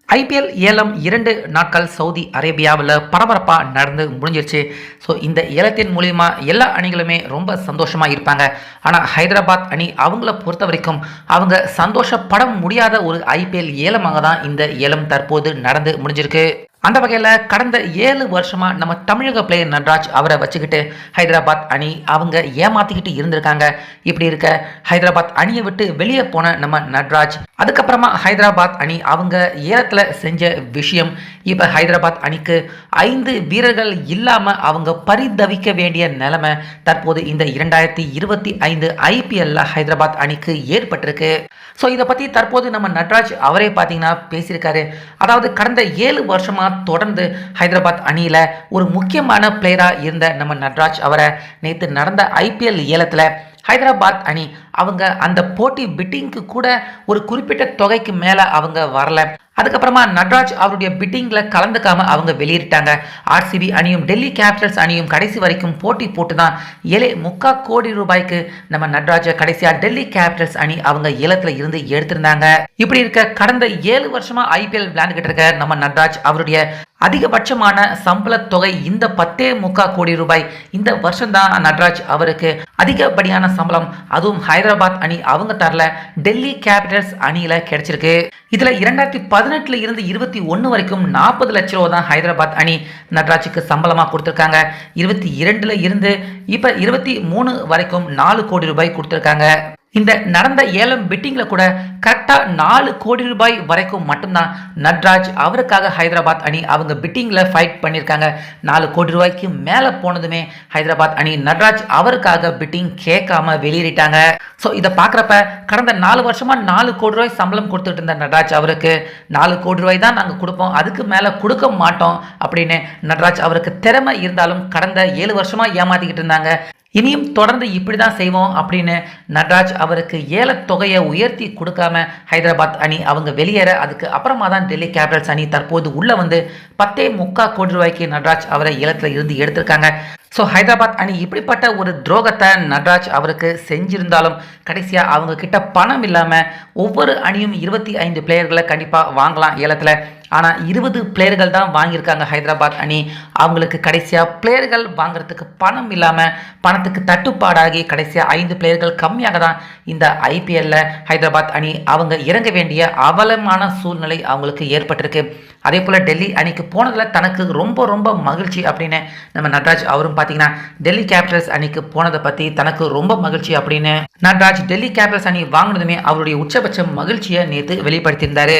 IPL ஏலம் 2 நாட்கள் Saudi அரேபியாவில் பரபரப்பாக நடந்து முடிஞ்சிருச்சு. ஸோ இந்த ஏலத்தின் மூலிமா எல்லா அணிகளுமே ரொம்ப சந்தோஷமாக இருப்பாங்க. ஆனால் ஹைதராபாத் அணி அவங்கள பொறுத்த வரைக்கும் அவங்க சந்தோஷப்பட முடியாத ஒரு ஐபிஎல் ஏலமாக தான் இந்த ஏலம் தற்போது நடந்து முடிஞ்சிருக்கு. அந்த வகையில் கடந்த 7 வருஷமாக நம்ம தமிழக பிளேயர் நட்ராஜ் அவரை வச்சுக்கிட்டு ஹைதராபாத் அணி அவங்க ஏமாற்றிக்கிட்டு இருந்திருக்காங்க. இப்படி இருக்க ஹைதராபாத் அணியை விட்டு வெளியே போன நம்ம நட்ராஜ் அதுக்கப்புறமா ஹைதராபாத் அணி அவங்க ஏலத்தில் செஞ்ச விஷயம் இப்போ ஹைதராபாத் அணிக்கு 5 வீரர்கள் இல்லாமல் அவங்க பரிதவிக்க வேண்டிய நிலைமை தற்போது இந்த 2025 ஐபிஎல்ல ஹைதராபாத் அணிக்கு ஏற்பட்டிருக்கு. ஸோ இதை பற்றி தற்போது நம்ம நட்ராஜ் அவரே பார்த்தீங்கன்னா பேசியிருக்காரு. அதாவது கடந்த 7 வருஷமாக தொடர்ந்து ஹைதராபாத் அணியில் ஒரு முக்கியமான பிளேயராக இருந்த நம்ம நட்ராஜ் அவரை நேற்று நடந்த ஐபிஎல் ஏலத்தில் ஹைதராபாத் அணி அவங்க அந்த போட்டி பிட்டிங்க்கு கூட ஒரு குறிப்பிட்ட தொகைக்கு மேலே அவங்க வரல. அதுக்கப்புறமா நட்ராஜ் அவருடைய பிட்டிங்கில் கலந்துக்காம அவங்க வெளியிட்டாங்க. ஆர்சிபி அணியும் டெல்லி கேபிட்டல்ஸ் அணியும் கடைசி வரைக்கும் போட்டி போட்டு தான் 7.25 கோடி ரூபாய்க்கு நம்ம நட்ராஜை கடைசியாக டெல்லி கேபிட்டல்ஸ் அணி அவங்க ஏலத்தில் இருந்து எடுத்திருந்தாங்க. இப்படி இருக்க கடந்த 7 வருஷமா ஐபிஎல் விளையாண்டுகிட்டு இருக்க நம்ம நட்ராஜ் அவருடைய அதிகபட்சமான சம்பள தொகை இந்த 10.25 கோடி ரூபாய். இந்த வருஷம் தான் நட்ராஜ் அவருக்கு அதிகப்படியான சம்பளம், அதுவும் ஹைதராபாத் அணி அவங்க தரல, டெல்லி கேபிட்டல்ஸ் அணியில கிடைச்சிருக்கு. இதுல 2018 இருந்து 21 வரைக்கும் 40 லட்சம் ரூபா தான் ஹைதராபாத் அணி நட்ராஜுக்கு சம்பளமா கொடுத்திருக்காங்க. 22 இருந்து இப்ப 23 வரைக்கும் 4 கோடி ரூபாய் கொடுத்திருக்காங்க. இந்த நடந்த ஏலம் பிட்டிங்ல கூட கரெக்டா 4 கோடி ரூபாய் வரைக்கும் மட்டும்தான் நட்ராஜ் அவருக்காக ஹைதராபாத் அணி அவங்க பிட்டிங்ல ஃபைட் பண்ணியிருக்காங்க. 4 கோடி ரூபாய்க்கு மேலே போனதுமே ஹைதராபாத் அணி நட்ராஜ் அவருக்காக பிட்டிங் கேட்காம வெளியேறிட்டாங்க. ஸோ இதை பார்க்குறப்ப கடந்த 4 வருஷமா 4 கோடி ரூபாய் சம்பளம் கொடுத்துட்டு இருந்த நட்ராஜ் அவருக்கு 4 கோடி ரூபாய் தான் நாங்கள் கொடுப்போம், அதுக்கு மேலே கொடுக்க மாட்டோம் அப்படின்னு நட்ராஜ் அவருக்கு திறமை இருந்தாலும் கடந்த 7 வருஷமா ஏமாத்திக்கிட்டு இருந்தாங்க. இனியும் தொடர்ந்து இப்படி தான் செய்வோம் அப்படின்னு நட்ராஜ் அவருக்கு ஏலத்தொகையை உயர்த்தி கொடுக்காம ஹைதராபாத் அணி அவங்க வெளியேற அதுக்கு அப்புறமா தான் டெல்லி கேபிட்டல்ஸ் அணி தற்போது உள்ள வந்து 10.25 கோடி ரூபாய்க்கு நட்ராஜ் அவரை ஏலத்தில் இருந்து எடுத்திருக்காங்க. ஸோ ஹைதராபாத் அணி இப்படிப்பட்ட ஒரு துரோகத்தை நட்ராஜ் அவருக்கு செஞ்சிருந்தாலும் கடைசியாக அவங்க கிட்ட பணம் இல்லாமல் ஒவ்வொரு அணியும் 25 பிளேயர்களை கண்டிப்பாக வாங்கலாம் ஏலத்தில். ஆனால் 20 பிளேயர்கள் தான் வாங்கியிருக்காங்க ஹைதராபாத் அணி. அவங்களுக்கு கடைசியாக பிளேயர்கள் வாங்குறதுக்கு பணம் இல்லாமல் பணத்துக்கு தட்டுப்பாடாகி கடைசியாக 5 பிளேயர்கள் கம்மியாக தான் இந்த ஐபிஎல்ல ஹைதராபாத் அணி அவங்க இறங்க வேண்டிய அவலமான சூழ்நிலை அவங்களுக்கு ஏற்பட்டிருக்கு. அதே போல் டெல்லி அணிக்கு போனதில் தனக்கு ரொம்ப ரொம்ப மகிழ்ச்சி அப்படின்னு நம்ம நட்ராஜ் அவரும் பார்த்தீங்கன்னா டெல்லி கேபிட்டல்ஸ் அணிக்கு போனதை பற்றி தனக்கு ரொம்ப மகிழ்ச்சி அப்படின்னு நட்ராஜ் டெல்லி கேபிட்டல்ஸ் அணி வாங்கினதுமே அவருடைய உச்சபட்ச மகிழ்ச்சியை நேற்று வெளிப்படுத்தியிருந்தாரு.